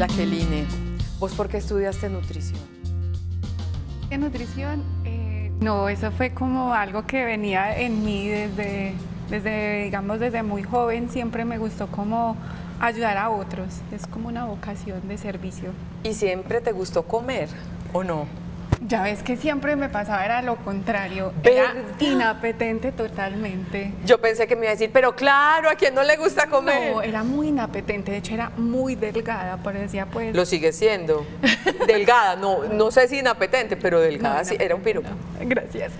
Jacqueline, ¿vos por qué estudiaste nutrición? En nutrición, no, eso fue como algo que venía en mí digamos, desde muy joven. Siempre me gustó como ayudar a otros. Es como una vocación de servicio. ¿Y siempre te gustó comer o no? Ya ves que siempre me pasaba, era lo contrario. Era inapetente totalmente. Yo pensé que me iba a decir, pero claro, ¿a quién no le gusta comer? No, era muy inapetente. De hecho, era muy delgada. Parecía pues... Lo sigue siendo. Delgada, no sé si inapetente, pero delgada No, sí, era un piropo. no. Gracias.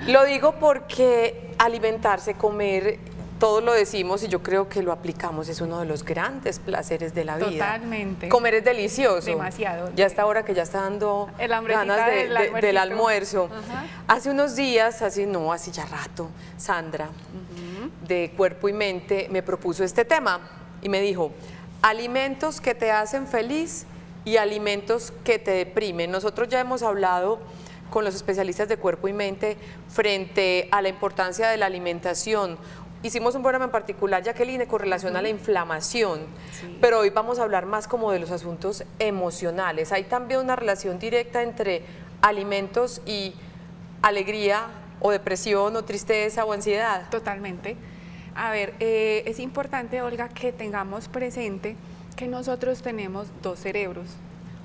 Lo digo porque alimentarse, comer, todos lo decimos y yo creo que lo aplicamos, es uno de los grandes placeres de la vida. Totalmente. Comer es delicioso. Demasiado. Ya hasta ahora que ya está dando ganas del almuerzo. Ajá. Hace unos días, hace ya rato, Sandra, de Cuerpo y Mente, me propuso este tema y me dijo, alimentos que te hacen feliz y alimentos que te deprimen. Nosotros ya hemos hablado con los especialistas de Cuerpo y Mente frente a la importancia de la alimentación. Hicimos un programa en particular, Jacqueline, con relación a la inflamación, Sí. pero hoy vamos a hablar más como de los asuntos emocionales. Hay también una relación directa entre alimentos y alegría o depresión o tristeza o ansiedad. Totalmente. A ver, es importante, Olga, que tengamos presente que nosotros tenemos dos cerebros.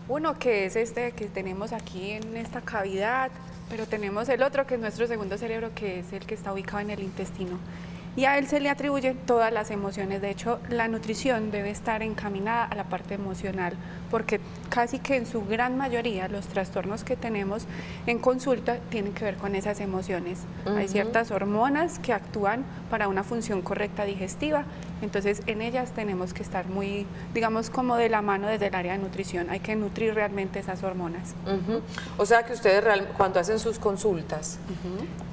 Uno que es este que tenemos aquí en esta cavidad, pero tenemos el otro que es nuestro segundo cerebro, que es el que está ubicado en el intestino. Y a él se le atribuyen todas las emociones. De hecho, la nutrición debe estar encaminada a la parte emocional, porque casi que en su gran mayoría los trastornos que tenemos en consulta tienen que ver con esas emociones. Hay ciertas hormonas que actúan para una función correcta digestiva, entonces en ellas tenemos que estar muy, digamos, como de la mano desde el área de nutrición. Hay que nutrir realmente esas hormonas. O sea que ustedes cuando hacen sus consultas,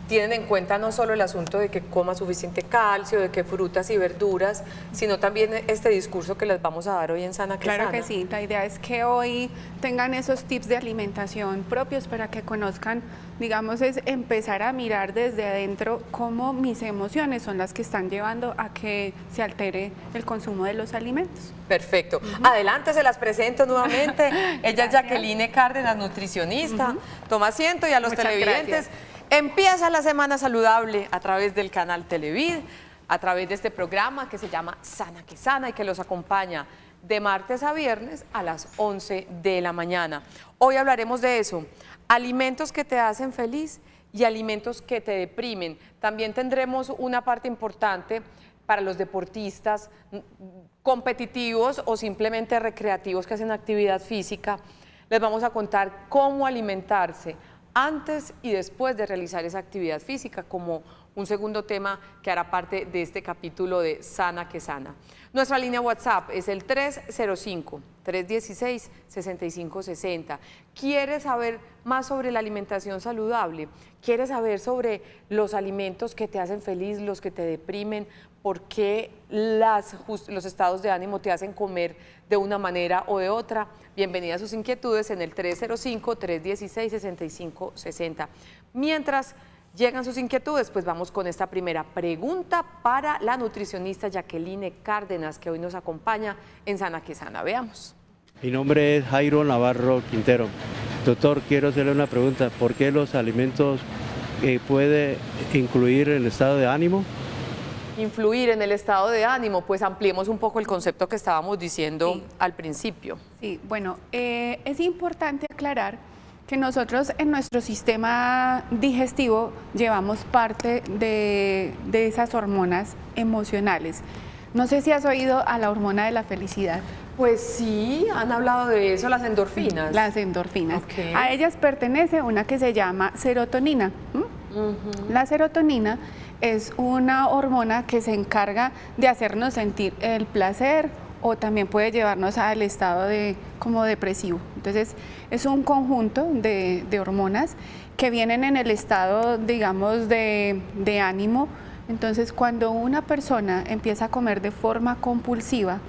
tienen en cuenta no solo el asunto de que coma suficiente calcio, de que frutas y verduras, sino también este discurso que les vamos a dar hoy en Sana que Claro Sana. que sí, la idea es que hoy tengan esos tips de alimentación propios para que conozcan, digamos, es empezar a mirar desde adentro cómo mis emociones son las que están llevando a que se altere el consumo de los alimentos. Perfecto. Adelante, se las presento nuevamente. Ella es Gracias. Jacqueline Cárdenas, nutricionista. Toma asiento y a los Muchas televidentes. gracias. Empieza la Semana Saludable a través del canal Televid, a través de este programa que se llama Sana que Sana y que los acompaña de martes a viernes a las 11 de la mañana. Hoy hablaremos de eso, alimentos que te hacen feliz y alimentos que te deprimen. También tendremos una parte importante para los deportistas competitivos o simplemente recreativos que hacen actividad física. Les vamos a contar cómo alimentarse antes y después de realizar esa actividad física, como un segundo tema que hará parte de este capítulo de Sana que Sana. Nuestra línea WhatsApp es el 305-316-6560. ¿Quieres saber más sobre la alimentación saludable? ¿Quieres saber sobre los alimentos que te hacen feliz, los que te deprimen? ¿Por qué los estados de ánimo te hacen comer de una manera o de otra? Bienvenida a sus inquietudes en el 305-316-6560. Mientras llegan sus inquietudes, pues vamos con esta primera pregunta para la nutricionista Jacqueline Cárdenas, que hoy nos acompaña en Sana que Sana. Veamos. Mi nombre es Jairo Navarro Quintero. Doctor, quiero hacerle una pregunta. ¿Por qué los alimentos puede incluir el estado de ánimo? Influir en el estado de ánimo, pues ampliemos un poco el concepto que estábamos diciendo Sí. al principio. Sí, bueno, es importante aclarar que nosotros en nuestro sistema digestivo llevamos parte de esas hormonas emocionales. No sé si has oído a la hormona de la felicidad. Pues sí, han hablado de eso, las endorfinas. Las endorfinas. Ok. A ellas pertenece una que se llama serotonina. La serotonina es una hormona que se encarga de hacernos sentir el placer o también puede llevarnos al estado como depresivo. Entonces, es un conjunto de hormonas que vienen en el estado, digamos, de ánimo. Entonces, cuando una persona empieza a comer de forma compulsiva,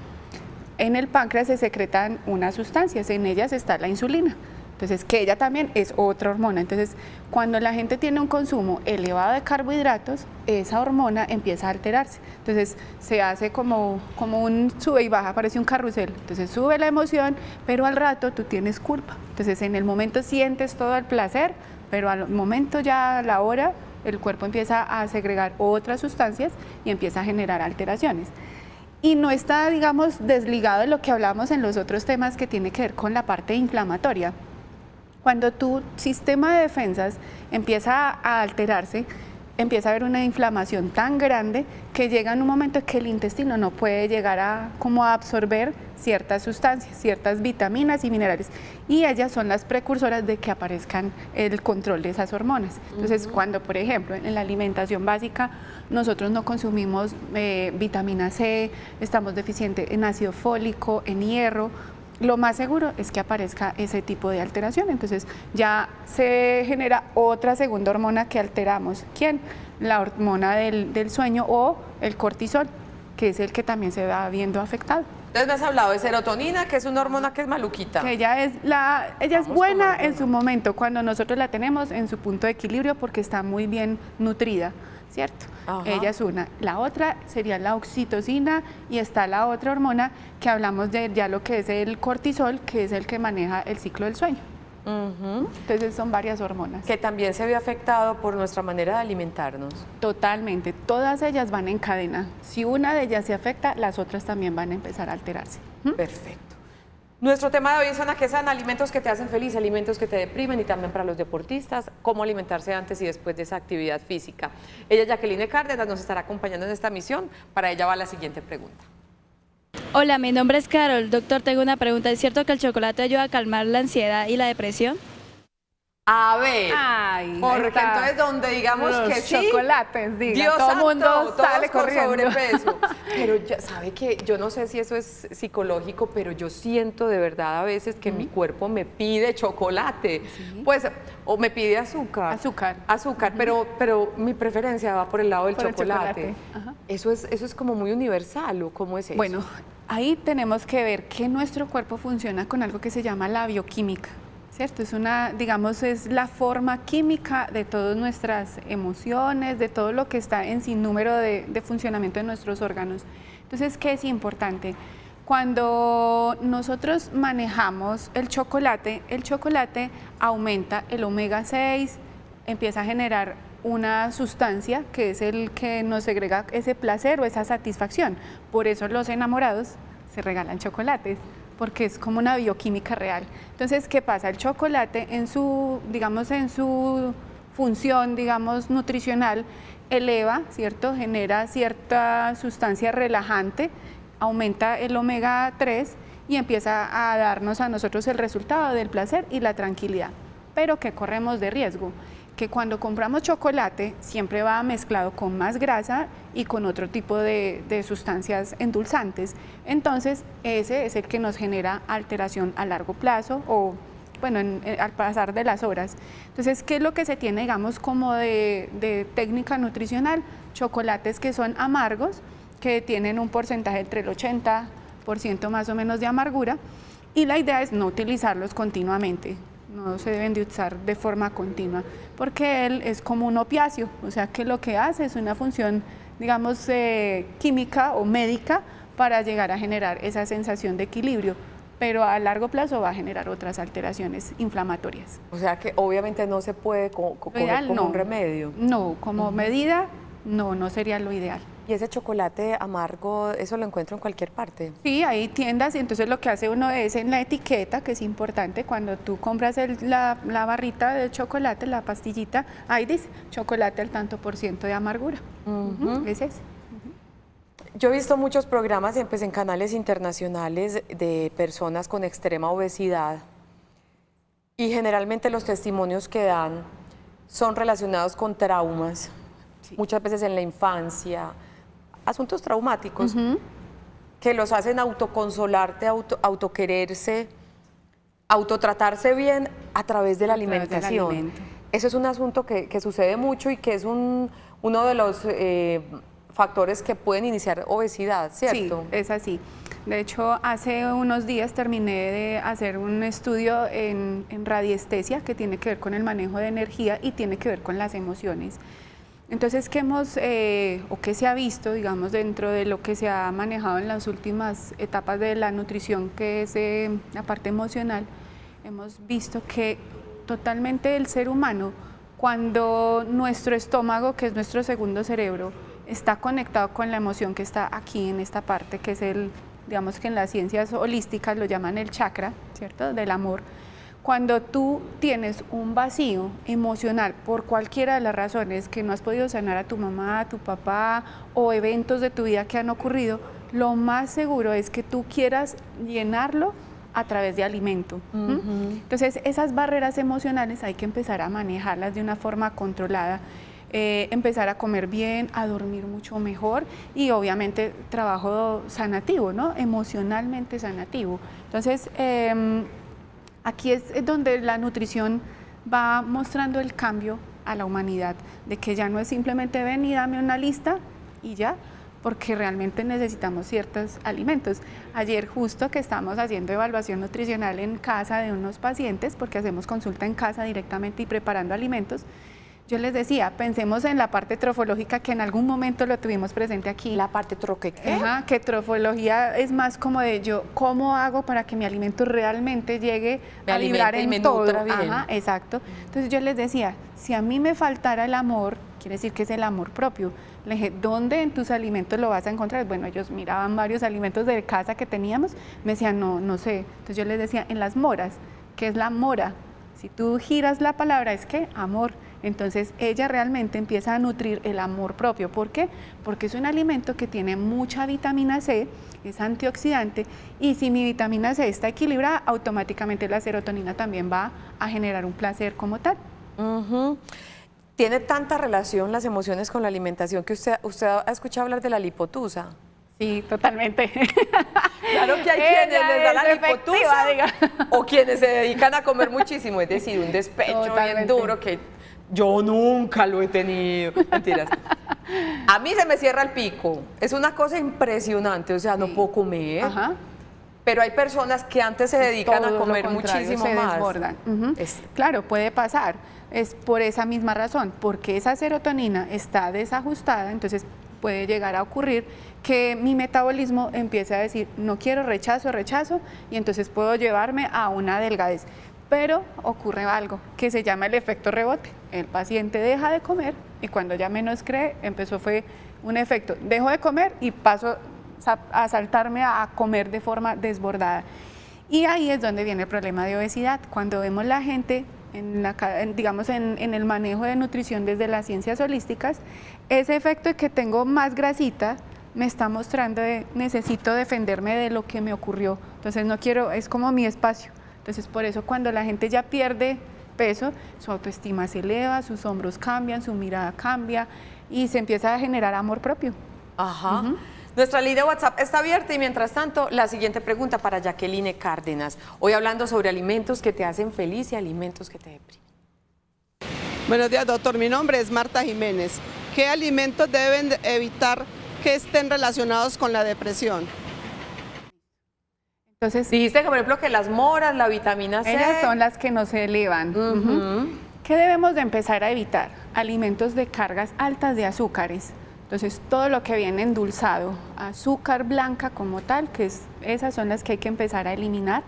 en el páncreas se secretan unas sustancias, en ellas está la insulina. Entonces, que ella también es otra hormona. Entonces, cuando la gente tiene un consumo elevado de carbohidratos, esa hormona empieza a alterarse. Entonces, se hace como un sube y baja, parece un carrusel. Entonces, sube la emoción, pero al rato tú tienes culpa. Entonces, en el momento sientes todo el placer, pero al momento ya, a la hora, el cuerpo empieza a segregar otras sustancias y empieza a generar alteraciones. Y no está, digamos, desligado de lo que hablamos en los otros temas que tiene que ver con la parte inflamatoria. Cuando tu sistema de defensas empieza a alterarse, empieza a haber una inflamación tan grande que llega en un momento en que el intestino no puede llegar a absorber ciertas sustancias, ciertas vitaminas y minerales, y ellas son las precursoras de que aparezcan el control de esas hormonas. Entonces, cuando, por ejemplo, en la alimentación básica nosotros no consumimos vitamina C, estamos deficientes en ácido fólico, en hierro, lo más seguro es que aparezca ese tipo de alteración. Entonces ya se genera otra segunda hormona que alteramos. ¿Quién? La hormona del sueño o el cortisol, que es el que también se va viendo afectado. Entonces me has hablado de serotonina, que es una hormona que es maluquita. Que ella es buena en su momento, cuando nosotros la tenemos en su punto de equilibrio porque está muy bien nutrida, ¿cierto? Ajá. Ella es una. La otra sería la oxitocina y está la otra hormona que hablamos de ya lo que es el cortisol, que es el que maneja el ciclo del sueño. Entonces son varias hormonas. Que también se ve afectado por nuestra manera de alimentarnos. Totalmente, todas ellas van en cadena. Si una de ellas se afecta, las otras también van a empezar a alterarse. Perfecto. Nuestro tema de hoy es Sana que Sana, alimentos que te hacen feliz, alimentos que te deprimen y también para los deportistas, cómo alimentarse antes y después de esa actividad física. Ella, Jacqueline Cárdenas, nos estará acompañando en esta misión. Para ella va la siguiente pregunta. Hola, mi nombre es Carol. Doctor, tengo una pregunta. ¿Es cierto que el chocolate ayuda a calmar la ansiedad y la depresión? A ver, Ay, porque está. entonces donde digamos Los que sí, chocolates, diga, Dios todo el santo, mundo todos sale con corriendo. sobrepeso. Pero ya sabe que yo no sé si eso es psicológico, pero yo siento de verdad a veces que mi cuerpo me pide chocolate, pues, o me pide azúcar. Azúcar, pero mi preferencia va por el lado del Por el chocolate. Ajá. Eso es como muy universal, ¿o cómo es eso? Bueno, ahí tenemos que ver que nuestro cuerpo funciona con algo que se llama la bioquímica, ¿cierto? Es es la forma química de todas nuestras emociones, de todo lo que está en sinnúmero de funcionamiento de nuestros órganos. Entonces, ¿qué es importante? Cuando nosotros manejamos el chocolate aumenta el omega 6, empieza a generar una sustancia que es el que nos segrega ese placer o esa satisfacción. Por eso los enamorados se regalan chocolates, porque es como una bioquímica real. Entonces, ¿qué pasa? El chocolate en su función, nutricional, eleva, ¿cierto? Genera cierta sustancia relajante, aumenta el omega 3 y empieza a darnos a nosotros el resultado del placer y la tranquilidad. Pero ¿qué corremos de riesgo? Que cuando compramos chocolate siempre va mezclado con más grasa y con otro tipo de sustancias endulzantes. Entonces, ese es el que nos genera alteración a largo plazo o, bueno, al pasar de las horas. Entonces, ¿qué es lo que se tiene, digamos, como de técnica nutricional? Chocolates que son amargos, que tienen un porcentaje entre el 80% más o menos de amargura, y la idea es no utilizarlos continuamente. No se deben de usar de forma continua, porque él es como un opiáceo, o sea que lo que hace es una función, digamos, química o médica para llegar a generar esa sensación de equilibrio, pero a largo plazo va a generar otras alteraciones inflamatorias. O sea que obviamente no se puede coger como un remedio. No, como medida no sería lo ideal. ¿Y ese chocolate amargo, eso lo encuentro en cualquier parte? Sí, hay tiendas y entonces lo que hace uno es en la etiqueta, que es importante, cuando tú compras la barrita de chocolate, la pastillita, ahí dice chocolate al tanto por ciento de amargura. Es ese. Yo he visto muchos programas pues, en canales internacionales de personas con extrema obesidad y generalmente los testimonios que dan son relacionados con traumas, muchas veces en la infancia, asuntos traumáticos que los hacen autoconsolarte, autoquererse, autotratarse bien a través de la alimentación. Eso es un asunto que sucede mucho y que es uno de los factores que pueden iniciar obesidad, ¿cierto? Sí, es así. De hecho, hace unos días terminé de hacer un estudio en radiestesia que tiene que ver con el manejo de energía y tiene que ver con las emociones. Entonces, ¿qué hemos o qué se ha visto, digamos, dentro de lo que se ha manejado en las últimas etapas de la nutrición, que es la parte emocional? Hemos visto que totalmente el ser humano, cuando nuestro estómago, que es nuestro segundo cerebro, está conectado con la emoción que está aquí en esta parte, que es el, digamos que en las ciencias holísticas lo llaman el chakra, ¿cierto?, del amor. Cuando tú tienes un vacío emocional por cualquiera de las razones que no has podido sanar a tu mamá, a tu papá o eventos de tu vida que han ocurrido, lo más seguro es que tú quieras llenarlo a través de alimento. Entonces, esas barreras emocionales hay que empezar a manejarlas de una forma controlada, empezar a comer bien, a dormir mucho mejor y obviamente trabajo sanativo, ¿no? Emocionalmente sanativo. Entonces, aquí es donde la nutrición va mostrando el cambio a la humanidad, de que ya no es simplemente ven y dame una lista y ya, porque realmente necesitamos ciertos alimentos. Ayer justo que estamos haciendo evaluación nutricional en casa de unos pacientes, porque hacemos consulta en casa directamente y preparando alimentos, yo les decía, pensemos en la parte trofológica que en algún momento lo tuvimos presente aquí. La parte ¿qué? Ajá, que trofología es más como de yo, ¿cómo hago para que mi alimento realmente llegue a vibrar en todo? Ajá, exacto. Entonces yo les decía, si a mí me faltara el amor, quiere decir que es el amor propio. Le dije, ¿dónde en tus alimentos lo vas a encontrar? Bueno, ellos miraban varios alimentos de casa que teníamos, me decían, no sé. Entonces yo les decía, en las moras, ¿qué es la mora? Si tú giras la palabra, es que amor. Entonces ella realmente empieza a nutrir el amor propio. ¿Por qué? Porque es un alimento que tiene mucha vitamina C, es antioxidante y si mi vitamina C está equilibrada, automáticamente la serotonina también va a generar un placer como tal. ¿Tiene tanta relación las emociones con la alimentación que usted ha escuchado hablar de la lipotusa? Sí, totalmente. Claro que hay quienes les da la lipotusa o quienes se dedican a comer muchísimo, es decir, un despecho bien duro que yo nunca lo he tenido. Mentiras. A mí se me cierra el pico, es una cosa impresionante, o sea, no puedo comer. Ajá. Pero hay personas que antes se dedican a comer muchísimo se más. Desbordan. Claro, puede pasar, es por esa misma razón, porque esa serotonina está desajustada, entonces puede llegar a ocurrir que mi metabolismo empiece a decir, no quiero, rechazo, y entonces puedo llevarme a una delgadez. Pero ocurre algo que se llama el efecto rebote. El paciente deja de comer y cuando ya menos cree, fue un efecto, dejo de comer y paso a saltarme a comer de forma desbordada. Y ahí es donde viene el problema de obesidad. Cuando vemos la gente, digamos en el manejo de nutrición desde las ciencias holísticas, ese efecto de que tengo más grasita me está mostrando de necesito defenderme de lo que me ocurrió. Entonces no quiero, es como mi espacio. Entonces por eso cuando la gente ya pierde peso, su autoestima se eleva, sus hombros cambian, su mirada cambia y se empieza a generar amor propio. Ajá. Nuestra línea de WhatsApp está abierta y mientras tanto, la siguiente pregunta para Jacqueline Cárdenas. Hoy hablando sobre alimentos que te hacen feliz y alimentos que te deprimen. Buenos días, doctor. Mi nombre es Marta Jiménez. ¿Qué alimentos deben evitar que estén relacionados con la depresión? Entonces, dijiste, por ejemplo, que las moras, la vitamina C. Ellas son las que nos elevan. ¿Qué debemos de empezar a evitar? Alimentos de cargas altas de azúcares. Entonces, todo lo que viene endulzado, azúcar blanca como tal, esas son las que hay que empezar a eliminar.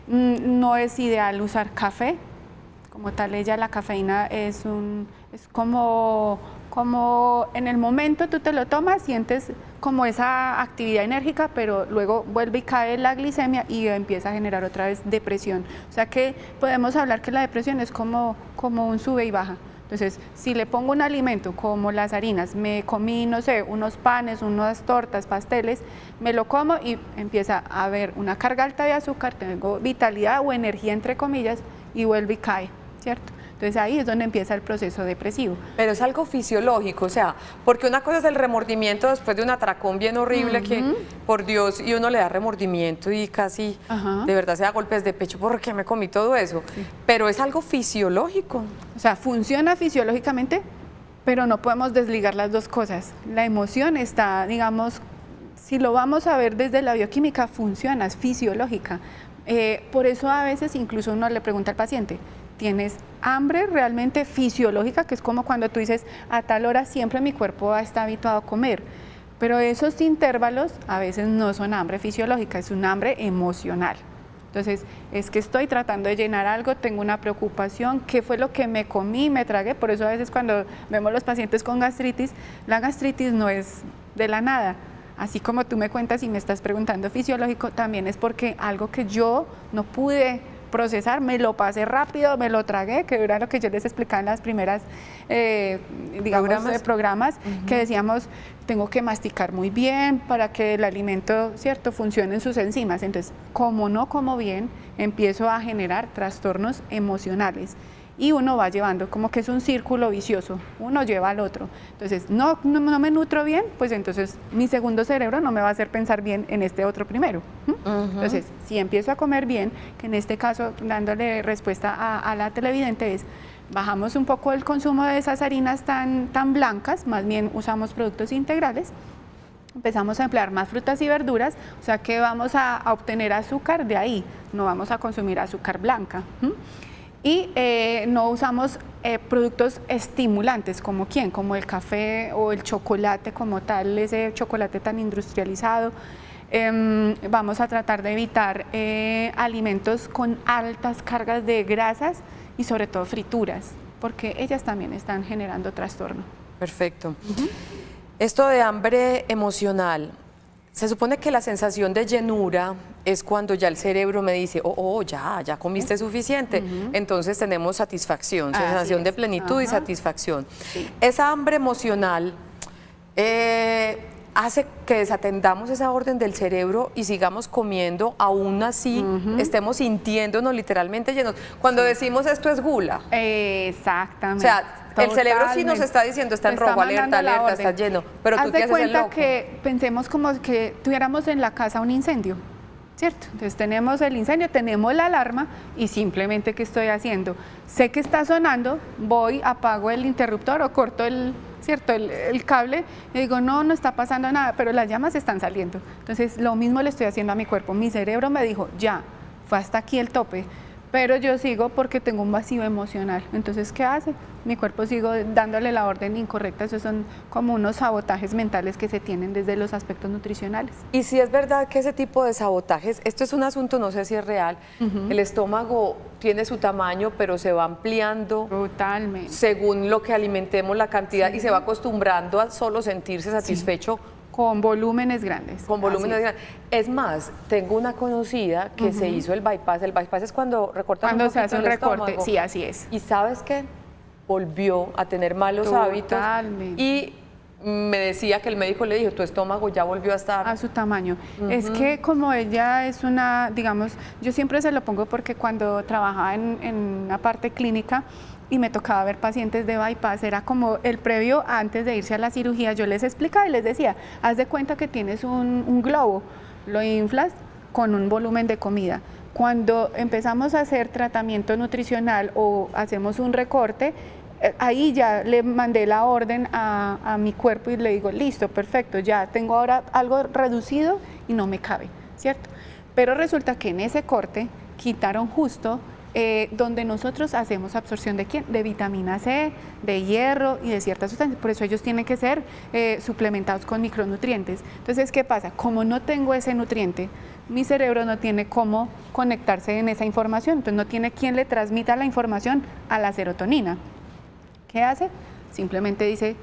No es ideal usar café, como tal, la cafeína es como en el momento tú te lo tomas, sientes como esa actividad enérgica, pero luego vuelve y cae la glicemia y empieza a generar otra vez depresión. O sea que podemos hablar que la depresión es como un sube y baja. Entonces, si le pongo un alimento como las harinas, me comí, no sé, unos panes, unas tortas, pasteles, me lo como y empieza a haber una carga alta de azúcar, tengo vitalidad o energía entre comillas y vuelve y cae, ¿cierto? Entonces ahí es donde empieza el proceso depresivo. Pero es algo fisiológico, o sea, porque una cosa es el remordimiento después de un atracón bien horrible que, por Dios, y uno le da remordimiento y casi de verdad se da golpes de pecho porque me comí todo eso. Sí. Pero es algo fisiológico. O sea, funciona fisiológicamente, pero no podemos desligar las dos cosas. La emoción está, digamos, si lo vamos a ver desde la bioquímica, funciona, es fisiológica. Por eso a veces incluso uno le pregunta al paciente, ¿tienes hambre realmente fisiológica? Que es como cuando tú dices, a tal hora siempre mi cuerpo está habituado a comer. Pero esos intervalos a veces no son hambre fisiológica, es un hambre emocional. Entonces, es que estoy tratando de llenar algo, tengo una preocupación, ¿qué fue lo que me comí, me tragué? Por eso a veces cuando vemos los pacientes con gastritis, la gastritis no es de la nada. Así como tú me cuentas y me estás preguntando fisiológico, también es porque algo que yo no pude procesar, me lo pasé rápido, me lo tragué, que era lo que yo les explicaba en las primeras, programas, que decíamos, tengo que masticar muy bien para que el alimento, ¿cierto?, funcione en sus enzimas. Entonces, como no como bien, empiezo a generar trastornos emocionales. Y uno va llevando, como que es un círculo vicioso, uno lleva al otro. Entonces, no me nutro bien, pues entonces mi segundo cerebro no me va a hacer pensar bien en este otro primero. Entonces, si empiezo a comer bien, que en este caso, dándole respuesta a la televidente, es bajamos un poco el consumo de esas harinas tan blancas, más bien usamos productos integrales, empezamos a emplear más frutas y verduras, o sea que vamos a obtener azúcar de ahí, no vamos a consumir azúcar blanca. Y no usamos productos estimulantes, como ¿quién? Como el café o el chocolate como tal, ese chocolate tan industrializado. Vamos a tratar de evitar alimentos con altas cargas de grasas y sobre todo frituras, porque ellas también están generando trastorno. Perfecto. Esto de hambre emocional, se supone que la sensación de llenura es cuando ya el cerebro me dice, ya comiste suficiente. Entonces tenemos satisfacción, sensación de plenitud y satisfacción. Sí. Esa hambre emocional hace que desatendamos esa orden del cerebro y sigamos comiendo, aún así estemos sintiéndonos literalmente llenos. Cuando decimos esto es gula. Exactamente. O sea, el cerebro sí nos está diciendo, está en rojo, alerta, está lleno. Pero tú te haces el loco. Que pensemos como que tuviéramos en la casa un incendio, ¿cierto? Entonces tenemos el incendio, tenemos la alarma y simplemente ¿qué estoy haciendo? Sé que está sonando, voy, apago el interruptor o corto el cable y digo, no está pasando nada, pero las llamas están saliendo. Entonces lo mismo le estoy haciendo a mi cuerpo. Mi cerebro me dijo, ya, fue hasta aquí el tope. Pero yo sigo porque tengo un vacío emocional. Entonces, ¿qué hace? Mi cuerpo sigo dándole la orden incorrecta. Esos son como unos sabotajes mentales que se tienen desde los aspectos nutricionales. Y si es verdad que ese tipo de sabotajes, esto es un asunto, no sé si es real, el estómago tiene su tamaño, pero se va ampliando. Totalmente. Según lo que alimentemos, la cantidad, y se va acostumbrando a solo sentirse satisfecho. Con volúmenes grandes. Con volúmenes grandes. Es más, tengo una conocida que se hizo el bypass. El bypass es cuando recortan cuando un poquito se hace un recorte, sí, así es. ¿Y sabes qué? Volvió a tener malos hábitos y me decía que el médico le dijo, tu estómago ya volvió a estar a su tamaño. Es que como ella es una, digamos, yo siempre se lo pongo porque cuando trabajaba en una parte clínica y me tocaba ver pacientes de bypass, era como el previo antes de irse a la cirugía, yo les explicaba y les decía, haz de cuenta que tienes un globo, lo inflas con un volumen de comida. Cuando empezamos a hacer tratamiento nutricional o hacemos un recorte, ahí ya le mandé la orden a mi cuerpo y le digo, listo, perfecto, ya tengo ahora algo reducido y no me cabe, ¿cierto? Pero resulta que en ese corte quitaron justo donde nosotros hacemos absorción de ¿quién? De vitamina C, de hierro y de ciertas sustancias, por eso ellos tienen que ser suplementados con micronutrientes. Entonces, ¿qué pasa? Como no tengo ese nutriente, mi cerebro no tiene cómo conectarse en esa información, entonces no tiene quien le transmita la información a la serotonina. ¿Qué hace? Simplemente dice,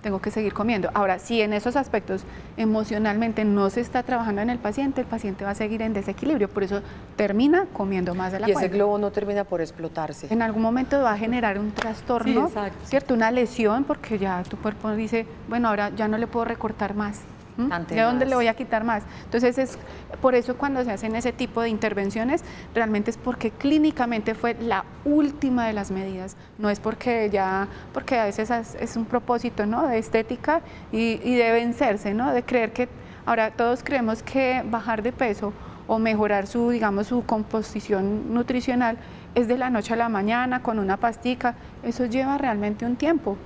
tengo que seguir comiendo. Ahora, si en esos aspectos emocionalmente no se está trabajando en el paciente va a seguir en desequilibrio, por eso termina comiendo más de la cuenta. Y ese globo no termina por explotarse. En algún momento va a generar un trastorno, ¿cierto? Una lesión, porque ya tu cuerpo dice, bueno, ahora ya no le puedo recortar más. ¿De dónde le voy a quitar más? Entonces, es por eso cuando se hacen ese tipo de intervenciones, realmente es porque clínicamente fue la última de las medidas, no es porque a veces es un propósito, ¿no?, de estética y de vencerse, ¿no?, de creer que, ahora todos creemos que bajar de peso o mejorar su composición nutricional es de la noche a la mañana con una pastica, eso lleva realmente un tiempo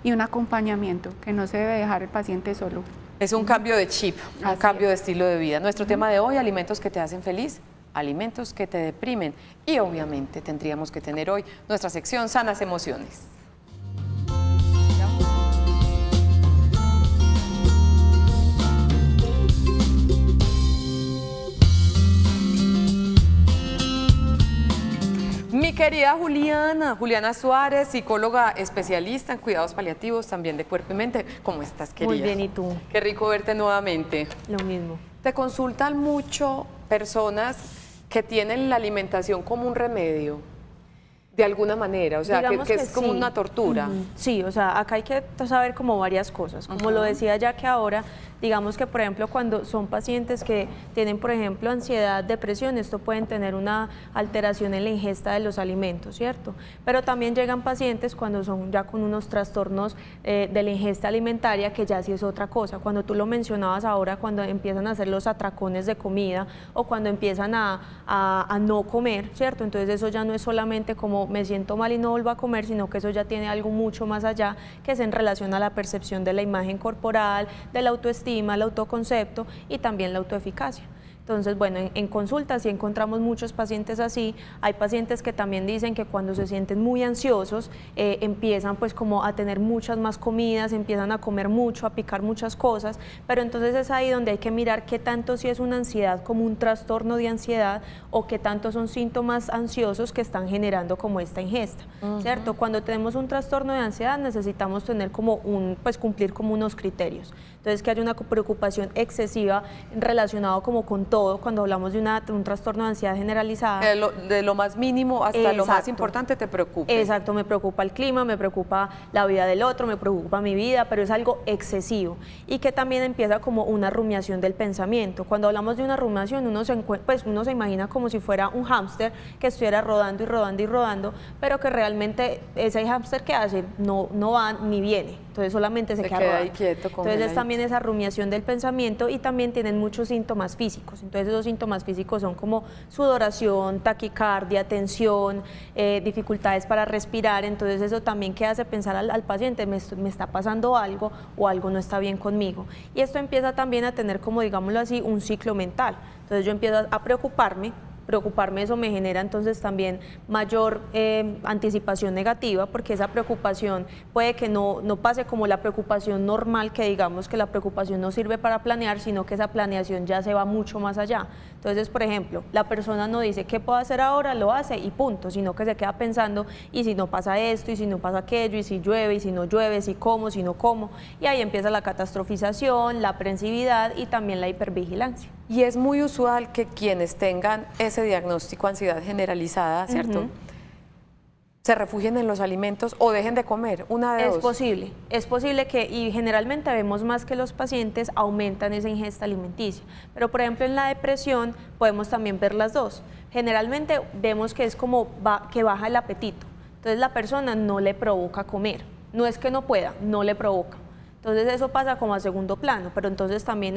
y un acompañamiento que no se debe dejar el paciente solo. Es un cambio de chip, un Así cambio de es. estilo de vida. Nuestro tema de hoy, alimentos que te hacen feliz, alimentos que te deprimen. Y obviamente tendríamos que tener hoy nuestra sección Sanas Emociones. Mi querida Juliana Suárez, psicóloga especialista en cuidados paliativos, también de cuerpo y mente. ¿Cómo estás, querida? Muy bien, ¿y tú? Qué rico verte nuevamente. Lo mismo. Te consultan mucho personas que tienen la alimentación como un remedio, de alguna manera, o sea, Digamos que es como sí. una tortura. Sí, o sea, acá hay que saber como varias cosas. Como lo decía ya que ahora, digamos que por ejemplo cuando son pacientes que tienen por ejemplo ansiedad, depresión, esto pueden tener una alteración en la ingesta de los alimentos, ¿cierto? Pero también llegan pacientes cuando son ya con unos trastornos de la ingesta alimentaria, que ya sí es otra cosa. Cuando tú lo mencionabas ahora, cuando empiezan a hacer los atracones de comida o cuando empiezan a no comer, ¿cierto? Entonces eso ya no es solamente como me siento mal y no vuelvo a comer, sino que eso ya tiene algo mucho más allá, que es en relación a la percepción de la imagen corporal, de la autoestima, el autoconcepto y también la autoeficacia. Entonces, bueno, en consulta sí encontramos muchos pacientes así. Hay pacientes que también dicen que cuando se sienten muy ansiosos empiezan pues como a tener muchas más comidas, empiezan a comer mucho, a picar muchas cosas, pero entonces es ahí donde hay que mirar qué tanto si es una ansiedad como un trastorno de ansiedad o qué tanto son síntomas ansiosos que están generando como esta ingesta, ¿cierto? Cuando tenemos un trastorno de ansiedad necesitamos tener como pues cumplir como unos criterios. Entonces que haya una preocupación excesiva relacionado como con todo, cuando hablamos de un trastorno de ansiedad generalizada. De lo más mínimo hasta lo más importante te preocupa. Exacto, me preocupa el clima, me preocupa la vida del otro, me preocupa mi vida, pero es algo excesivo. Y que también empieza como una rumiación del pensamiento. Cuando hablamos de una rumiación, uno se imagina como si fuera un hámster que estuviera rodando y rodando y rodando, pero que realmente ese hámster que hace no va ni viene. Entonces solamente se queda rodando. Ahí quieto, entonces es también esa rumiación del pensamiento y también tienen muchos síntomas físicos. Entonces esos síntomas físicos son como sudoración, taquicardia, tensión, dificultades para respirar. Entonces eso también que hace pensar al paciente, me está pasando algo o algo no está bien conmigo. Y esto empieza también a tener como, digámoslo así, un ciclo mental. Entonces yo empiezo a preocuparme, eso me genera entonces también mayor anticipación negativa, porque esa preocupación puede que no pase como la preocupación normal, que digamos que la preocupación no sirve para planear, sino que esa planeación ya se va mucho más allá. Entonces, por ejemplo, la persona no dice qué puedo hacer ahora, lo hace y punto, sino que se queda pensando y si no pasa esto, y si no pasa aquello, y si llueve, y si no llueve, si como, si no como, y ahí empieza la catastrofización, la aprensividad y también la hipervigilancia. Y es muy usual que quienes tengan ese diagnóstico ansiedad generalizada, ¿cierto? Se refugien en los alimentos o dejen de comer, una de dos. Es posible que, y generalmente vemos más que los pacientes aumentan esa ingesta alimenticia, pero por ejemplo en la depresión podemos también ver las dos. Generalmente vemos que es como que baja el apetito, entonces la persona no le provoca comer, no es que no pueda, no le provoca. Entonces eso pasa como a segundo plano, pero entonces también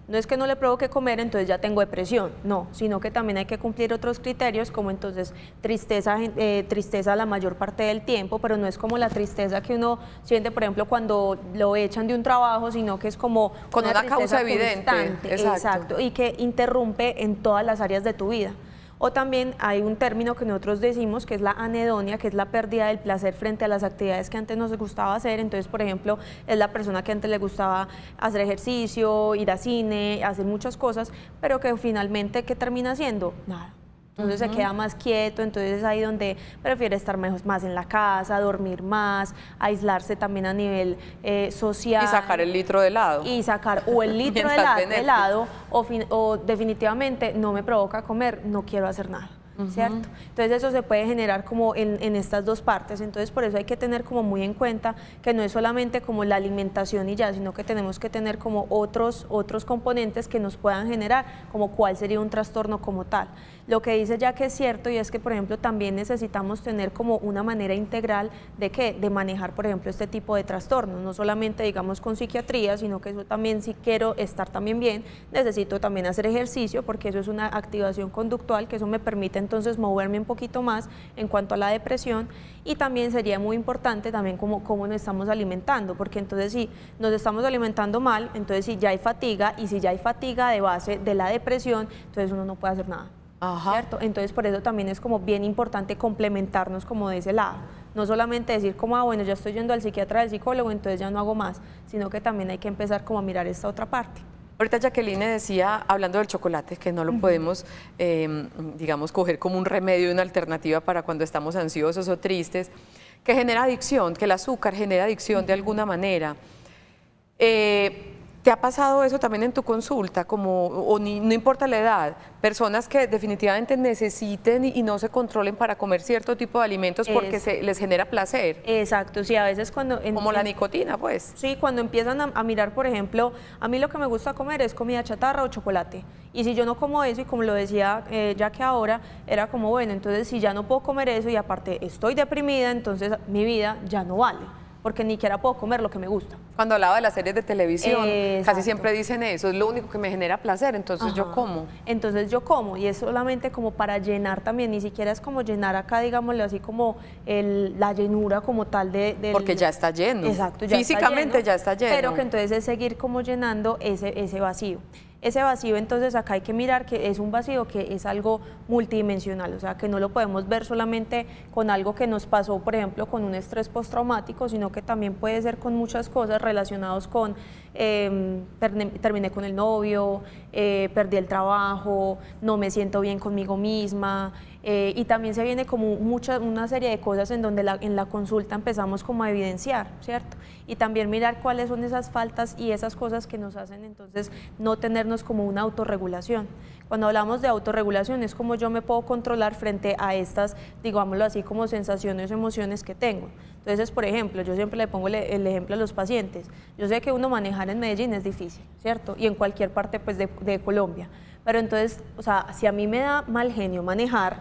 no es que no le provoque comer, entonces ya tengo depresión, no, sino que también hay que cumplir otros criterios, como entonces tristeza la mayor parte del tiempo, pero no es como la tristeza que uno siente, por ejemplo, cuando lo echan de un trabajo, sino que es como con una causa evidente. Exacto, y que interrumpe en todas las áreas de tu vida. O también hay un término que nosotros decimos que es la anedonia, que es la pérdida del placer frente a las actividades que antes nos gustaba hacer. Entonces, por ejemplo, es la persona que antes le gustaba hacer ejercicio, ir a cine, hacer muchas cosas, pero que finalmente, ¿qué termina haciendo? Nada. Entonces se queda más quieto, entonces es ahí donde prefiere estar más en la casa, dormir más, aislarse también a nivel social. Y sacar el litro de helado. Y sacar o el litro de helado o definitivamente no me provoca comer, no quiero hacer nada. ¿Cierto? Entonces eso se puede generar como en estas dos partes, entonces por eso hay que tener como muy en cuenta que no es solamente como la alimentación y ya, sino que tenemos que tener como otros componentes que nos puedan generar como cuál sería un trastorno como tal. Lo que dice ya que es cierto y es que por ejemplo también necesitamos tener como una manera integral de manejar por ejemplo este tipo de trastornos, no solamente digamos con psiquiatría, sino que eso también si quiero estar también bien, necesito también hacer ejercicio porque eso es una activación conductual que eso me permite entonces moverme un poquito más en cuanto a la depresión. Y también sería muy importante también cómo nos estamos alimentando, porque entonces si nos estamos alimentando mal, entonces si ya hay fatiga, y si ya hay fatiga de base de la depresión, entonces uno no puede hacer nada. Ajá. ¿Cierto? Entonces por eso también es como bien importante complementarnos como de ese lado. No solamente decir como, bueno, ya estoy yendo al psiquiatra, al psicólogo, entonces ya no hago más, sino que también hay que empezar como a mirar esta otra parte. Ahorita Jacqueline decía, hablando del chocolate, que no lo podemos, digamos, coger como un remedio, una alternativa para cuando estamos ansiosos o tristes, que genera adicción, que el azúcar genera adicción de alguna manera. ¿Te ha pasado eso también en tu consulta? No importa la edad, personas que definitivamente necesiten y no se controlen para comer cierto tipo de alimentos porque les genera placer. Exacto, sí, a veces cuando... Como la nicotina, pues. Sí, cuando empiezan a mirar, por ejemplo, a mí lo que me gusta comer es comida chatarra o chocolate. Y si yo no como eso, y como lo decía ya que ahora, era como, bueno, entonces si ya no puedo comer eso y aparte estoy deprimida, entonces mi vida ya no vale, porque ni siquiera puedo comer lo que me gusta. Cuando hablaba de las series de televisión, Exacto. casi siempre dicen eso, es lo único que me genera placer, entonces yo como. Entonces yo como, y es solamente como para llenar también, ni siquiera es como llenar acá, digámoslo así, como la llenura como tal del... Porque ya está lleno. Exacto, ya físicamente está lleno, ya está lleno. Pero que entonces es seguir como llenando ese vacío. Ese vacío, entonces acá hay que mirar que es un vacío que es algo multidimensional, o sea, que no lo podemos ver solamente con algo que nos pasó, por ejemplo, con un estrés postraumático, sino que también puede ser con muchas cosas relacionadas con terminé con el novio, perdí el trabajo, no me siento bien conmigo misma, y también se viene como una serie de cosas en donde en la consulta empezamos como a evidenciar, ¿cierto? Y también mirar cuáles son esas faltas y esas cosas que nos hacen entonces no tenernos como una autorregulación. Cuando hablamos de autorregulación es como yo me puedo controlar frente a estas, digámoslo así, como sensaciones o emociones que tengo. Entonces, por ejemplo, yo siempre le pongo el ejemplo a los pacientes. Yo sé que uno manejar en Medellín es difícil, ¿cierto? Y en cualquier parte pues, de Colombia. Pero entonces, o sea, si a mí me da mal genio manejar,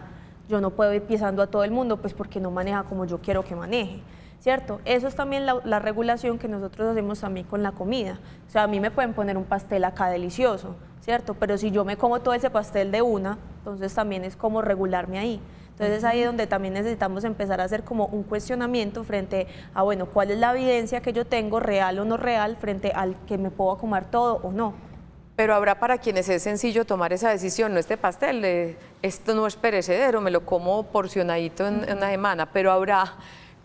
yo no puedo ir pisando a todo el mundo, pues porque no maneja como yo quiero que maneje, ¿cierto? Eso es también la regulación que nosotros hacemos también con la comida. O sea, a mí me pueden poner un pastel acá delicioso, ¿cierto? Pero si yo me como todo ese pastel de una, entonces también es como regularme ahí. Entonces ahí es donde también necesitamos empezar a hacer como un cuestionamiento frente a, bueno, ¿cuál es la evidencia que yo tengo, real o no real, frente al que me puedo comer todo o no? Pero habrá para quienes es sencillo tomar esa decisión, no este pastel, esto no es perecedero, me lo como porcionadito en una semana, pero habrá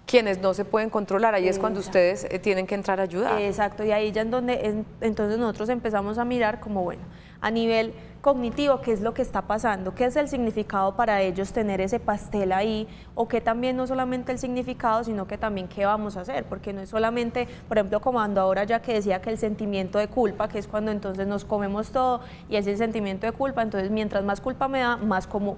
quienes no se pueden controlar, ahí es cuando ustedes tienen que entrar a ayudar. Exacto, y ahí ya es donde entonces nosotros empezamos a mirar como, bueno, a nivel cognitivo, qué es lo que está pasando, qué es el significado para ellos tener ese pastel ahí, o que también no solamente el significado, sino que también qué vamos a hacer, porque no es solamente, por ejemplo, como ahora ya que decía que el sentimiento de culpa, que es cuando entonces nos comemos todo, y es el sentimiento de culpa, entonces mientras más culpa me da, más como.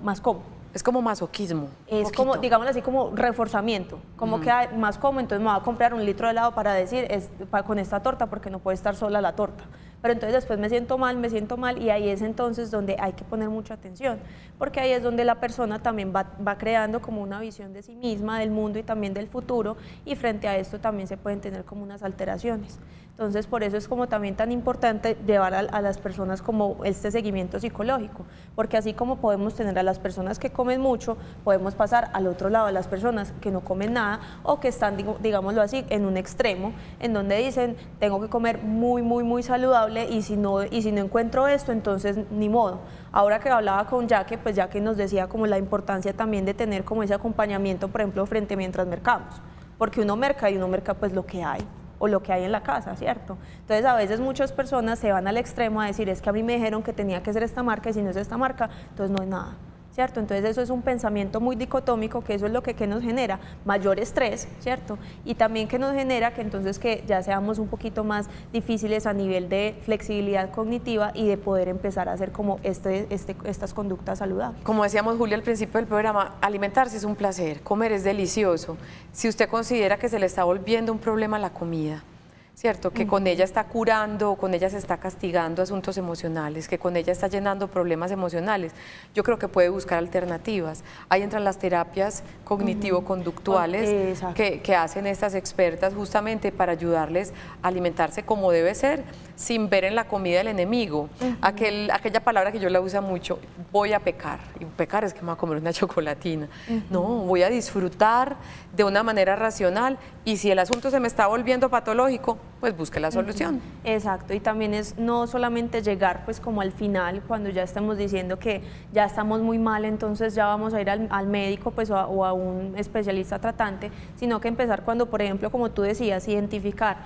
Es como masoquismo. Es como, digamos así, como reforzamiento, como que más como, entonces me voy a comprar 1 litro de helado para decir, con esta torta, porque no puede estar sola la torta. Pero entonces después me siento mal, y ahí es entonces donde hay que poner mucha atención, porque ahí es donde la persona también va creando como una visión de sí misma, del mundo y también del futuro, y frente a esto también se pueden tener como unas alteraciones. Entonces, por eso es como también tan importante llevar a las personas como este seguimiento psicológico, porque así como podemos tener a las personas que comen mucho, podemos pasar al otro lado, a las personas que no comen nada o que están, digámoslo así, en un extremo, en donde dicen, tengo que comer muy saludable y si no encuentro esto, entonces ni modo. Ahora que hablaba con Jaque, pues Jaque nos decía como la importancia también de tener como ese acompañamiento, por ejemplo, frente mientras mercamos, porque uno merca pues lo que hay, o lo que hay en la casa, ¿cierto? Entonces a veces muchas personas se van al extremo a decir, es que a mí me dijeron que tenía que ser esta marca y si no es esta marca, entonces no es nada, ¿cierto? Entonces eso es un pensamiento muy dicotómico, que eso es lo que nos genera mayor estrés, ¿cierto? Y también que nos genera que entonces que ya seamos un poquito más difíciles a nivel de flexibilidad cognitiva y de poder empezar a hacer como estas conductas saludables. Como decíamos, Julia, al principio del programa, alimentarse es un placer, comer es delicioso. Si usted considera que se le está volviendo un problema la comida, ¿cierto? Que con ella está curando, con ella se está castigando asuntos emocionales, que con ella está llenando problemas emocionales. Yo creo que puede buscar alternativas. Ahí entran las terapias cognitivo-conductuales que hacen estas expertas justamente para ayudarles a alimentarse como debe ser, sin ver en la comida el enemigo. Aquella palabra que yo la uso mucho, voy a pecar. Y pecar es que me voy a comer una chocolatina. No, voy a disfrutar de una manera racional, y si el asunto se me está volviendo patológico, pues busque la solución. Exacto, y también es no solamente llegar pues como al final, cuando ya estamos diciendo que ya estamos muy mal, entonces ya vamos a ir al médico pues o a un especialista tratante, sino que empezar cuando, por ejemplo, como tú decías, identificar,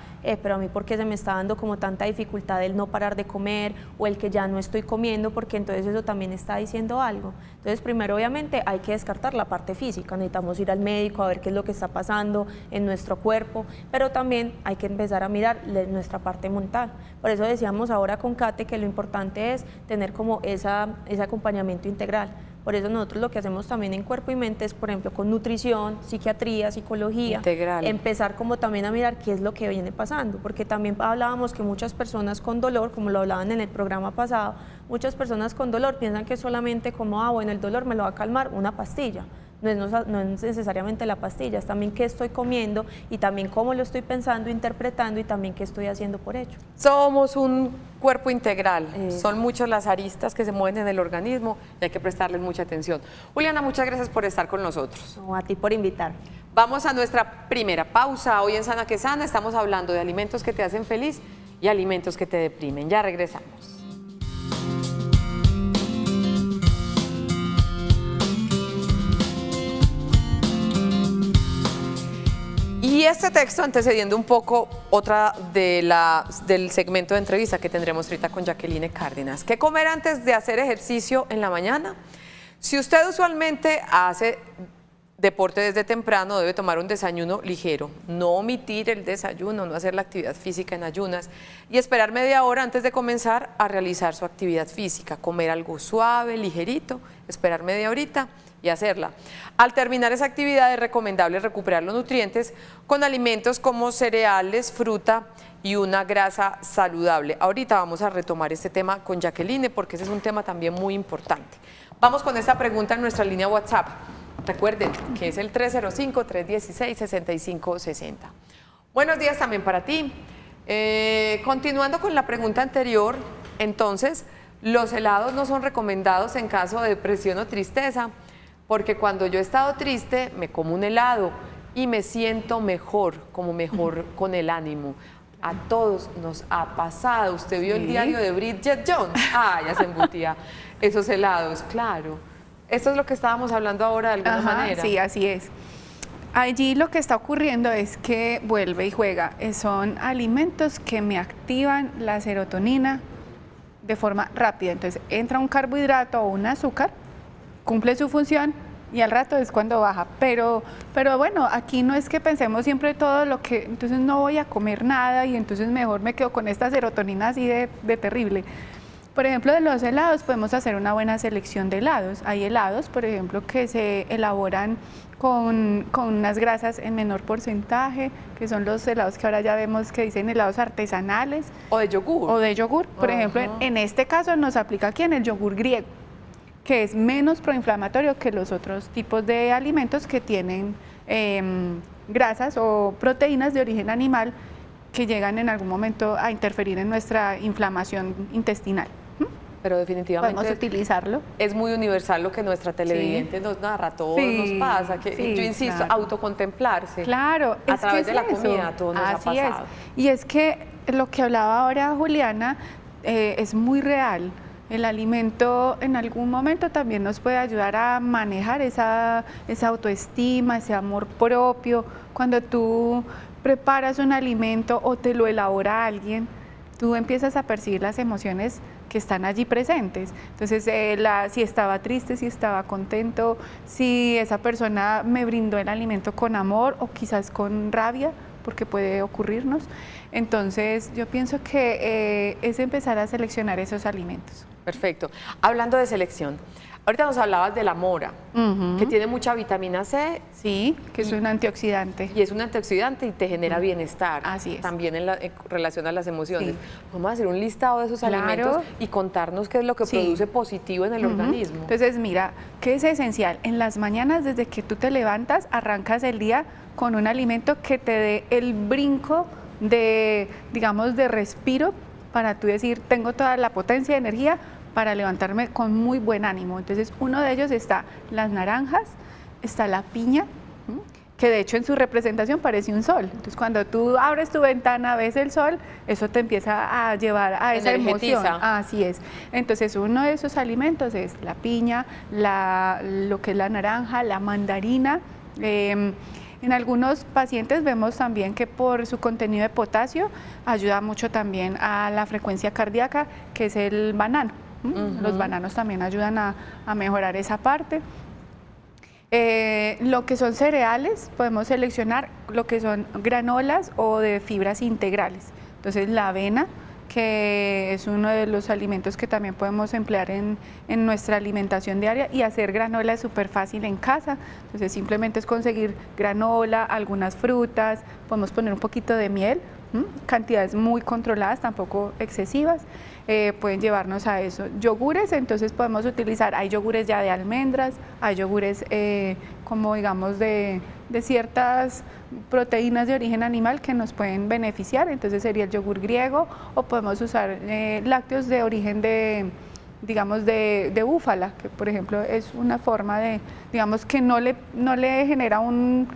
pero a mí por qué se me está dando como tanta dificultad el no parar de comer, o el que ya no estoy comiendo, porque entonces eso también está diciendo algo. Entonces primero obviamente hay que descartar la parte física, necesitamos ir al médico a ver qué es lo que está pasando en nuestro cuerpo, pero también hay que empezar a mirar nuestra parte mental. Por eso decíamos ahora con Kate que lo importante es tener como ese acompañamiento integral. Por eso nosotros lo que hacemos también en Cuerpo y Mente es, por ejemplo, con nutrición, psiquiatría, psicología, integral, empezar como también a mirar qué es lo que viene pasando, porque también hablábamos que muchas personas con dolor, como lo hablaban en el programa pasado, muchas personas con dolor piensan que solamente como, bueno, el dolor me lo va a calmar una pastilla. No es necesariamente la pastilla, es también qué estoy comiendo y también cómo lo estoy pensando, interpretando, y también qué estoy haciendo por ello. Somos un cuerpo integral, son muchas las aristas que se mueven en el organismo y hay que prestarles mucha atención. Juliana, muchas gracias por estar con nosotros. No, a ti por invitar. Vamos a nuestra primera pausa. Hoy en Sana que Sana estamos hablando de alimentos que te hacen feliz y alimentos que te deprimen. Ya regresamos. Y este texto, antecediendo un poco otra del segmento de entrevista que tendremos ahorita con Jacqueline Cárdenas. ¿Qué comer antes de hacer ejercicio en la mañana? Si usted usualmente hace deporte desde temprano, debe tomar un desayuno ligero, no omitir el desayuno, no hacer la actividad física en ayunas y esperar media hora antes de comenzar a realizar su actividad física. Comer algo suave, ligerito, esperar media horita y hacerla. Al terminar esa actividad es recomendable recuperar los nutrientes con alimentos como cereales, fruta y una grasa saludable. Ahorita vamos a retomar este tema con Jacqueline porque ese es un tema también muy importante. Vamos con esta pregunta en nuestra línea WhatsApp. Recuerden que es el 305-316-6560. Buenos días también para ti. Continuando con la pregunta anterior, entonces, los helados no son recomendados en caso de depresión o tristeza, porque cuando yo he estado triste me como un helado y me siento mejor, como mejor con el ánimo. A todos nos ha pasado. Usted vio el diario de Bridget Jones. Ya se embutía esos helados, claro. Esto es lo que estábamos hablando ahora de alguna manera. Sí, así es. Allí lo que está ocurriendo es que vuelve y juega. Son alimentos que me activan la serotonina de forma rápida. Entonces entra un carbohidrato o un azúcar, cumple su función y al rato es cuando baja. Pero bueno, aquí no es que pensemos siempre todo lo que, entonces no voy a comer nada y entonces mejor me quedo con esta serotonina así de terrible. Por ejemplo, de los helados podemos hacer una buena selección de helados. Hay helados, por ejemplo, que se elaboran con unas grasas en menor porcentaje, que son los helados que ahora ya vemos que dicen helados artesanales. O de yogur. O de yogur. Por ejemplo, en este caso nos aplica aquí en el yogur griego, que es menos proinflamatorio que los otros tipos de alimentos que tienen grasas o proteínas de origen animal que llegan en algún momento a interferir en nuestra inflamación intestinal. Pero definitivamente podemos utilizarlo. Es muy universal lo que nuestra televidente nos narra, todo nos pasa, que yo insisto, autocontemplarse. Claro, a través de la comida, todo nos ha pasado. Y es que lo que hablaba ahora Juliana es muy real. El alimento en algún momento también nos puede ayudar a manejar esa autoestima, ese amor propio. Cuando tú preparas un alimento o te lo elabora alguien, tú empiezas a percibir las emociones que están allí presentes. Entonces, si estaba triste, si estaba contento, si esa persona me brindó el alimento con amor o quizás con rabia, porque puede ocurrirnos. Entonces, yo pienso que es empezar a seleccionar esos alimentos. Perfecto. Hablando de selección, Ahorita nos hablabas de la mora, que tiene mucha vitamina C. Sí, que es un antioxidante. Y es un antioxidante y te genera bienestar. Así es. También en relación a las emociones. Sí. Vamos a hacer un listado de esos Claro. alimentos y contarnos qué es lo que Sí. produce positivo en el organismo. Entonces, mira, ¿qué es esencial? En las mañanas, desde que tú te levantas, arrancas el día con un alimento que te dé el brinco de, digamos, de respiro para tú decir, tengo toda la potencia de energía para levantarme con muy buen ánimo. Entonces, uno de ellos está las naranjas, está la piña, que de hecho en su representación parece un sol. Entonces, cuando tú abres tu ventana, ves el sol, eso te empieza a llevar a esa emoción. Energetiza. Así es. Entonces, uno de esos alimentos es la piña, lo que es la naranja, la mandarina. En algunos pacientes vemos también que por su contenido de potasio ayuda mucho también a la frecuencia cardíaca, que es el banano. Los bananos también ayudan a mejorar esa parte. Lo que son cereales, podemos seleccionar lo que son granolas o de fibras integrales. Entonces la avena, que es uno de los alimentos que también podemos emplear en nuestra alimentación diaria, y hacer granola es súper fácil en casa. Entonces simplemente es conseguir granola, algunas frutas, podemos poner un poquito de miel, cantidades muy controladas, tampoco excesivas, pueden llevarnos a eso. Yogures, entonces podemos utilizar, hay yogures ya de almendras, hay yogures como digamos de ciertas proteínas de origen animal que nos pueden beneficiar, entonces sería el yogur griego, o podemos usar lácteos de origen digamos de búfala, que por ejemplo es una forma de, digamos que no le genera un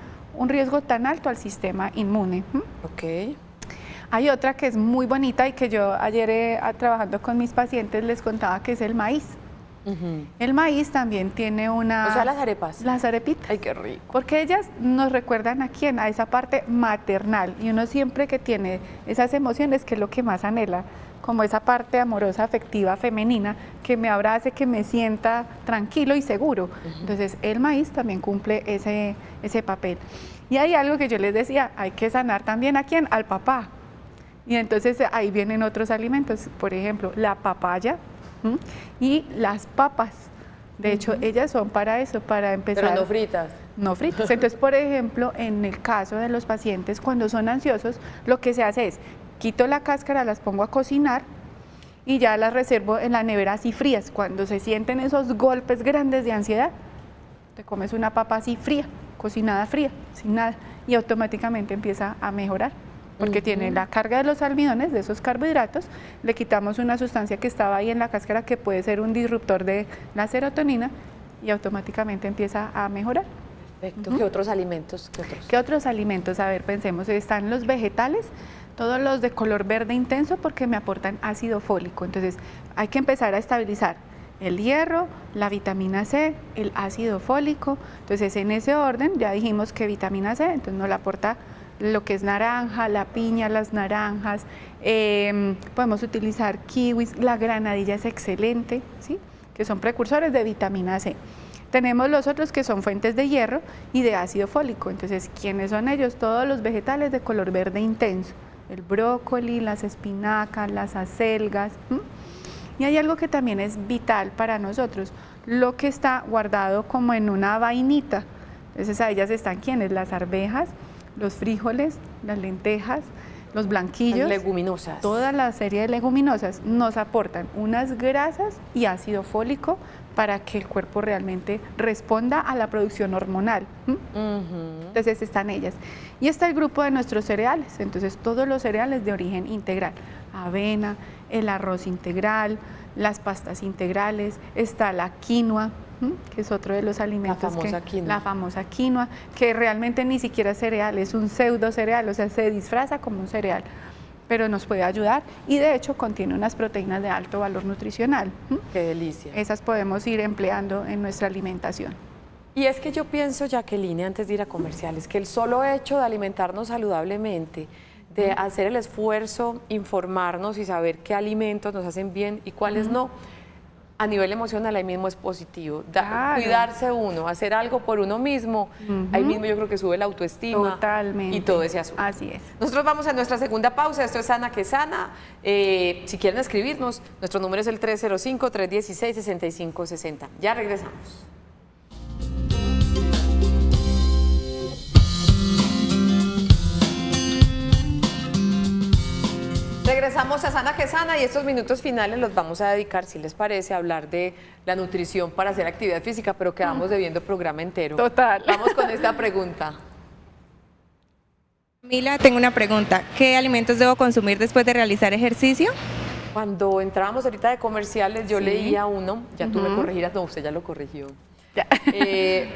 riesgo tan alto al sistema inmune. Ok. Hay otra que es muy bonita y que yo ayer trabajando con mis pacientes les contaba, que es el maíz. El maíz también tiene una... O sea, las arepas. Las arepitas. Ay, qué rico. Porque ellas nos recuerdan a quién, a esa parte maternal. Y uno siempre que tiene esas emociones, que es lo que más anhela, como esa parte amorosa, afectiva, femenina, que me abrace, que me sienta tranquilo y seguro. Entonces, el maíz también cumple ese papel. Y hay algo que yo les decía, hay que sanar también a quién, al papá. Y entonces ahí vienen otros alimentos, por ejemplo, la papaya y las papas. De hecho, ellas son para eso, para empezar. Pero no fritas. No fritas. Entonces, por ejemplo, en el caso de los pacientes, cuando son ansiosos, lo que se hace es, quito la cáscara, las pongo a cocinar y ya las reservo en la nevera así frías. Cuando se sienten esos golpes grandes de ansiedad, te comes una papa así fría, cocinada fría, sin nada, y automáticamente empieza a mejorar. Porque tiene la carga de los almidones, de esos carbohidratos, le quitamos una sustancia que estaba ahí en la cáscara que puede ser un disruptor de la serotonina y automáticamente empieza a mejorar. Perfecto. ¿Qué otros alimentos? ¿Qué otros alimentos? A ver, pensemos, están los vegetales, todos los de color verde intenso porque me aportan ácido fólico. Entonces hay que empezar a estabilizar el hierro, la vitamina C, el ácido fólico. Entonces en ese orden ya dijimos que vitamina C, entonces nos la aporta lo que es naranja, la piña, las naranjas, podemos utilizar kiwis, la granadilla es excelente, ¿sí? Que son precursores de vitamina C. Tenemos los otros que son fuentes de hierro y de ácido fólico. Entonces, ¿quiénes son ellos? Todos los vegetales de color verde intenso, el brócoli, las espinacas, las acelgas. Y hay algo que también es vital para nosotros, lo que está guardado como en una vainita. Entonces, a ellas están ¿quiénes? Las arvejas, los frijoles, las lentejas, los blanquillos. Leguminosas. Toda la serie de leguminosas nos aportan unas grasas y ácido fólico para que el cuerpo realmente responda a la producción hormonal. Entonces están ellas. Y está el grupo de nuestros cereales, entonces todos los cereales de origen integral, avena, el arroz integral, las pastas integrales, está la quinoa, que es otro de los alimentos, la famosa quinoa, que realmente ni siquiera es cereal, es un pseudo cereal, o sea, se disfraza como un cereal, pero nos puede ayudar y de hecho contiene unas proteínas de alto valor nutricional. ¡Qué delicia! Esas podemos ir empleando en nuestra alimentación. Y es que yo pienso, Jacqueline, antes de ir a comerciales, que el solo hecho de alimentarnos saludablemente, de hacer el esfuerzo, informarnos y saber qué alimentos nos hacen bien y cuáles no, a nivel emocional ahí mismo es positivo. Claro. Cuidarse uno, hacer algo por uno mismo, ahí mismo yo creo que sube la autoestima. Totalmente. Y todo ese asunto. Así es. Nosotros vamos a nuestra segunda pausa, esto es Sana que Sana. Si quieren escribirnos, nuestro número es el 305-316-6560. Ya regresamos. Regresamos a Sana que Sana y estos minutos finales los vamos a dedicar, si les parece, a hablar de la nutrición para hacer actividad física, pero quedamos debiendo programa entero. Total. Vamos con esta pregunta. Mila, tengo una pregunta. ¿Qué alimentos debo consumir después de realizar ejercicio? Cuando entrábamos ahorita de comerciales, yo Sí. leía uno, ya tú me corregirás, no, usted ya lo corrigió.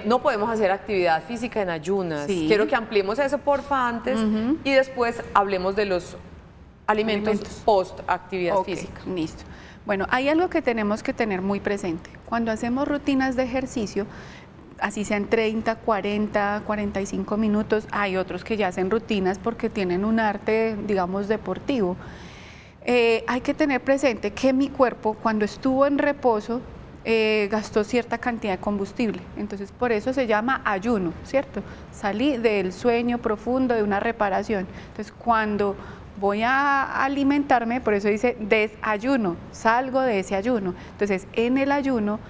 No podemos hacer actividad física en ayunas. Sí. Quiero que ampliemos eso, porfa, antes, y después hablemos de los alimentos post actividad Ok, física. listo. Bueno, hay algo que tenemos que tener muy presente. Cuando hacemos rutinas de ejercicio, así sean 30, 40, 45 minutos, hay otros que ya hacen rutinas porque tienen un arte, digamos, deportivo. Hay que tener presente que mi cuerpo, cuando estuvo en reposo, gastó cierta cantidad de combustible. Entonces, por eso se llama ayuno, ¿cierto? Salí del sueño profundo, de una reparación. Entonces, cuando voy a alimentarme, por eso dice desayuno, salgo de ese ayuno. Entonces, en el ayuno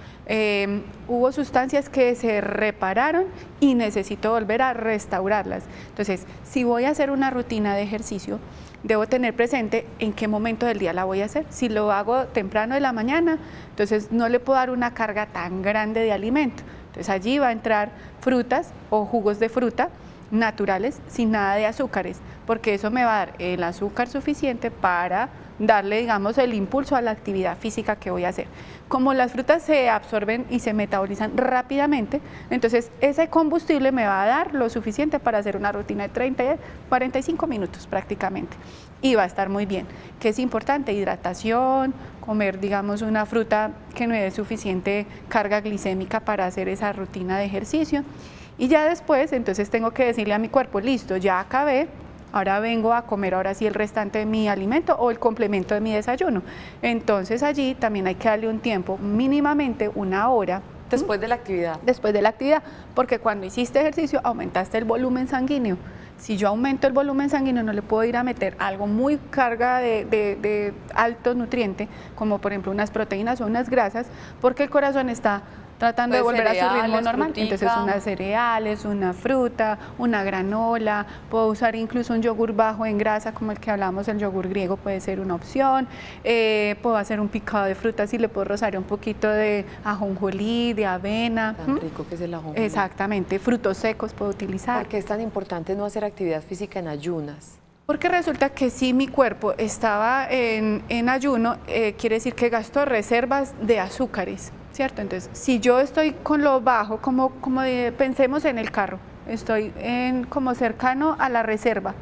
hubo sustancias que se repararon y necesito volver a restaurarlas. Entonces, si voy a hacer una rutina de ejercicio, debo tener presente en qué momento del día la voy a hacer. Si lo hago temprano de la mañana, entonces no le puedo dar una carga tan grande de alimento. Entonces, allí va a entrar frutas o jugos de fruta naturales sin nada de azúcares, porque eso me va a dar el azúcar suficiente para darle, digamos, el impulso a la actividad física que voy a hacer. Como las frutas se absorben y se metabolizan rápidamente, entonces ese combustible me va a dar lo suficiente para hacer una rutina de 30 y 45 minutos prácticamente. Y va a estar muy bien. ¿Qué es importante? Hidratación, comer, digamos, una fruta que me dé suficiente carga glicémica para hacer esa rutina de ejercicio. Y ya después, entonces tengo que decirle a mi cuerpo, listo, ya acabé, ahora vengo a comer ahora sí el restante de mi alimento o el complemento de mi desayuno. Entonces allí también hay que darle un tiempo, mínimamente una hora. Después de la actividad. Después de la actividad, porque cuando hiciste ejercicio aumentaste el volumen sanguíneo. Si yo aumento el volumen sanguíneo no le puedo ir a meter algo muy carga de alto nutriente, como por ejemplo unas proteínas o unas grasas, porque el corazón está tratando de volver a su ritmo normal. Frutica. Entonces unas cereales, una fruta, una granola, puedo usar incluso un yogur bajo en grasa como el que hablamos, el yogur griego puede ser una opción. Puedo hacer un picado de frutas y le puedo rozar un poquito de ajonjolí, de avena. Tan rico que es el ajonjolí. Exactamente, frutos secos puedo utilizar. ¿Por qué es tan importante no hacer actividad física en ayunas? Porque resulta que si mi cuerpo estaba en ayuno, quiere decir que gastó reservas de azúcares, ¿cierto? Entonces, si yo estoy con lo bajo, pensemos en el carro, estoy como cercano a la reserva.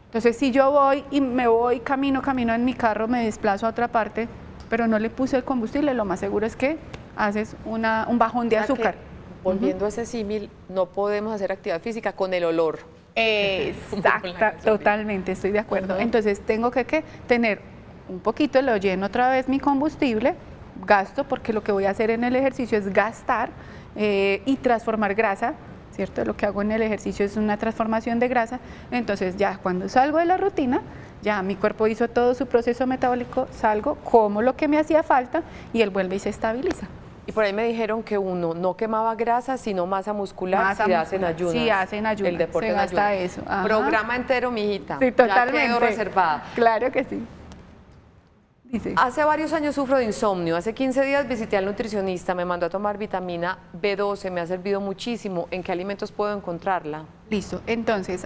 Entonces, si yo voy y me voy camino en mi carro, me desplazo a otra parte, pero no le puse el combustible, lo más seguro es que haces un bajón de azúcar. Volviendo a ese símil, no podemos hacer actividad física con el olor. Exacta, totalmente, estoy de acuerdo. Entonces tengo que tener un poquito, lo lleno otra vez mi combustible, gasto, porque lo que voy a hacer en el ejercicio es gastar y transformar grasa, ¿cierto? Lo que hago en el ejercicio es una transformación de grasa. Entonces ya cuando salgo de la rutina, ya mi cuerpo hizo todo su proceso metabólico, salgo, como lo que me hacía falta y él vuelve y se estabiliza. Y por ahí me dijeron que uno no quemaba grasa, sino masa muscular si hacen ayunas. Sí, hacen ayunas. El deporte se en gasta ayunas. eso. Ajá. Programa entero, mijita. Sí, totalmente. Ya quedó reservada. Claro que sí. Dice. Hace varios años sufro de insomnio. Hace 15 días visité al nutricionista, me mandó a tomar vitamina B12, me ha servido muchísimo. ¿En qué alimentos puedo encontrarla? Listo, entonces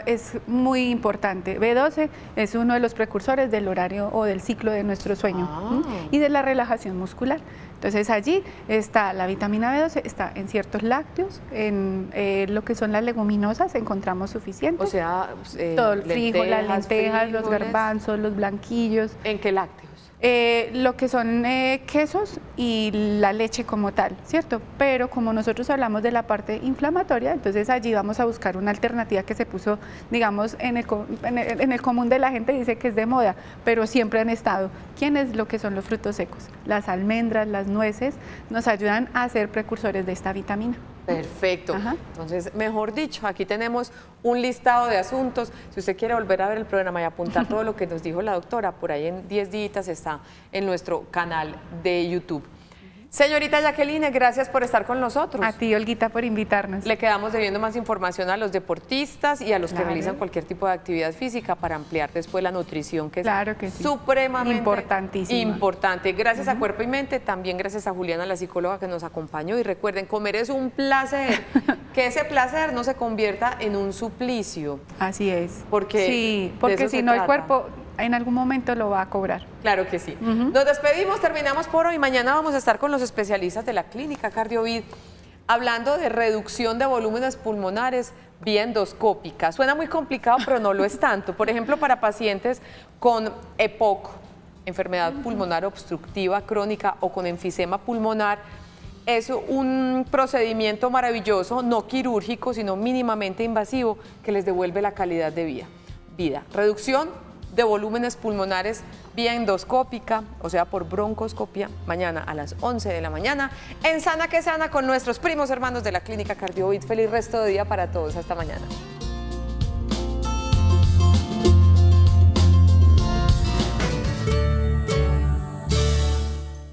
es muy importante. B12 es uno de los precursores del horario o del ciclo de nuestro sueño y de la relajación muscular. Entonces allí está la vitamina B12, está en ciertos lácteos, en lo que son las leguminosas encontramos suficiente. O sea, todo el frijol, las lentejas, los frijoles. garbanzos, los blanquillos. ¿En qué lácteos? Lo que son quesos y la leche como tal, ¿cierto? Pero como nosotros hablamos de la parte inflamatoria, entonces allí vamos a buscar una alternativa que se puso, digamos, en el común de la gente dice que es de moda, pero siempre han estado. ¿Quiénes? Lo que son los frutos secos. Las almendras, las nueces, nos ayudan a ser precursores de esta vitamina. Perfecto. Ajá. Entonces, mejor dicho, aquí tenemos un listado de asuntos. Si usted quiere volver a ver el programa y apuntar todo lo que nos dijo la doctora, por ahí en 10 días está en nuestro canal de YouTube. Señorita Jacqueline, gracias por estar con nosotros. A ti, Olguita, por invitarnos. Le quedamos debiendo más información a los deportistas y a los que Claro. realizan cualquier tipo de actividad física para ampliar después la nutrición, que Claro es que sí. supremamente Importantísima. importante. Gracias a Cuerpo y Mente, también gracias a Juliana, la psicóloga que nos acompañó. Y recuerden, comer es un placer, que ese placer no se convierta en un suplicio. Así es. Porque sí, de porque eso si se no el trata. cuerpo en algún momento lo va a cobrar. Claro que sí. Nos despedimos, terminamos por hoy. Mañana vamos a estar con los especialistas de la clínica Cardiovid hablando de reducción de volúmenes pulmonares vía endoscópica. Suena muy complicado, pero no lo es tanto. Por ejemplo, para pacientes con EPOC, enfermedad pulmonar obstructiva crónica, o con enfisema pulmonar, es un procedimiento maravilloso, no quirúrgico, sino mínimamente invasivo, que les devuelve la calidad de vida. Reducción de volúmenes pulmonares vía endoscópica, o sea, por broncoscopia, mañana a las 11 de la mañana, en Sana que Sana, con nuestros primos hermanos de la Clínica Cardiovid. Feliz resto de día para todos. Hasta mañana.